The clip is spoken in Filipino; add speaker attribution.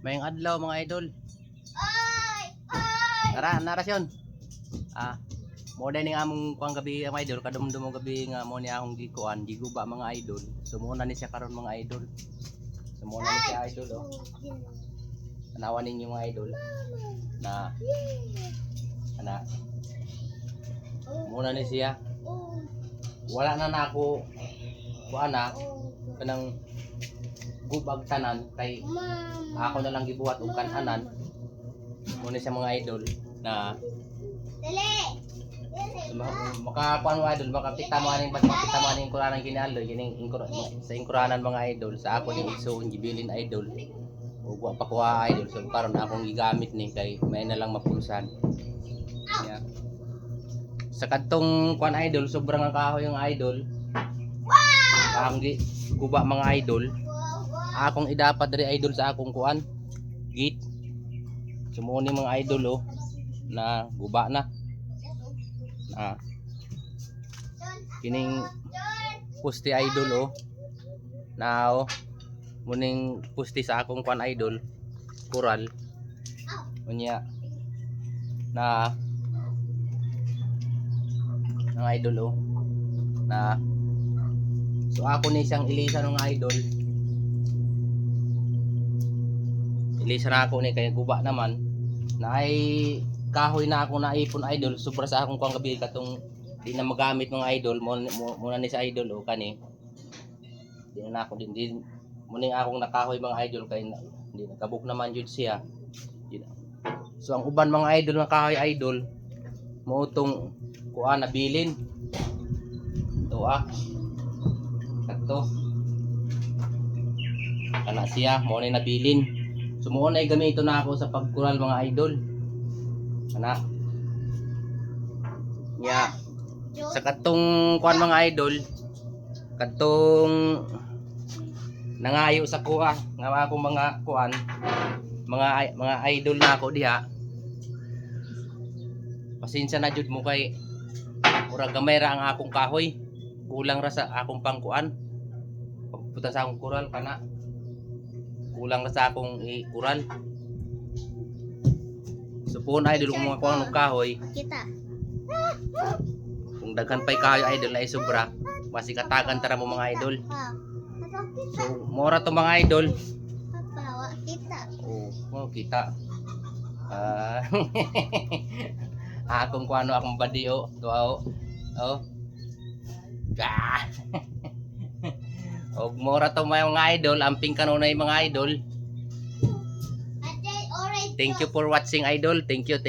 Speaker 1: Mayang adlaw mga idol.
Speaker 2: Ay! Ay!
Speaker 1: Tara, narasyon. Mo na ni among kuang gabi mga idol, kadumdum gabi nga mo ni akong gikuan, giguba mga idol. Sumuna ni siya karon mga idol. Sumuna ni siya idol oh. Tanawan ninyo mga idol na ana. Muna ni siya. Wala na nako kuan na kanang gubag tanan kay ako na lang gibuhat og kananan. Muna siya mga idol na
Speaker 2: Dali!
Speaker 1: makakuan mga idol, makapita mo aning makapita mo aning kuranan ginaloy gining sa ingkuranan mga idol sa ako ning iso gibilin idol. Ug wa pa kuha idol so karon akong gigamit ni kay may na lang mapulsan. Yeah. Sa kadtong kuan idol sobrang ang kahoy yung idol. Ang guba mga idol. Akong idapat diri idol sa akong kuan gate. Sumuni mga idol oh na guba na. Kining pusti idol oh. Now muning pusti sa akong kuan idol coral. Unya na ng idol oh. Na so ako ni siyang ilisa ng idol. Ilisa na ako ni kay guba naman na ay kahoy na ako naipon idol sobra sa akong kuang gabi katong di na magamit ng idol muna ni sa idol o kani di na ako din muna akong nakahoy mga idol kay hindi nakabuk naman jud siya. So ang uban mga idol nga kahoy idol mo tong kuan nabilin to kadto kana siya mo na nabilin. Sumuon ay gamito na ako sa pagkural mga idol. Ana. Ya. Sa katong kuan mga idol, katong nangayo sa kuha nga akong mga kuan, mga idol na ako diha. Pasensya na jud mo kay murag gamay ra ang akong kahoy. Kulang ra sa akong pangkuan. Pagpunta sa akong kural kana kulang na sa akong kural. So po na idol kung mga kuang ng kahoy
Speaker 2: Kita.
Speaker 1: kung daghan pa'y kahoy idol na isobra masikatagan tara mo mga idol. So mora to mga idol.
Speaker 2: Papa, kita.
Speaker 1: Oh kita akong kuano akong badio tuaw oh og mora to mga idol amping kanunay mga idol. Thank you for watching idol. Thank you.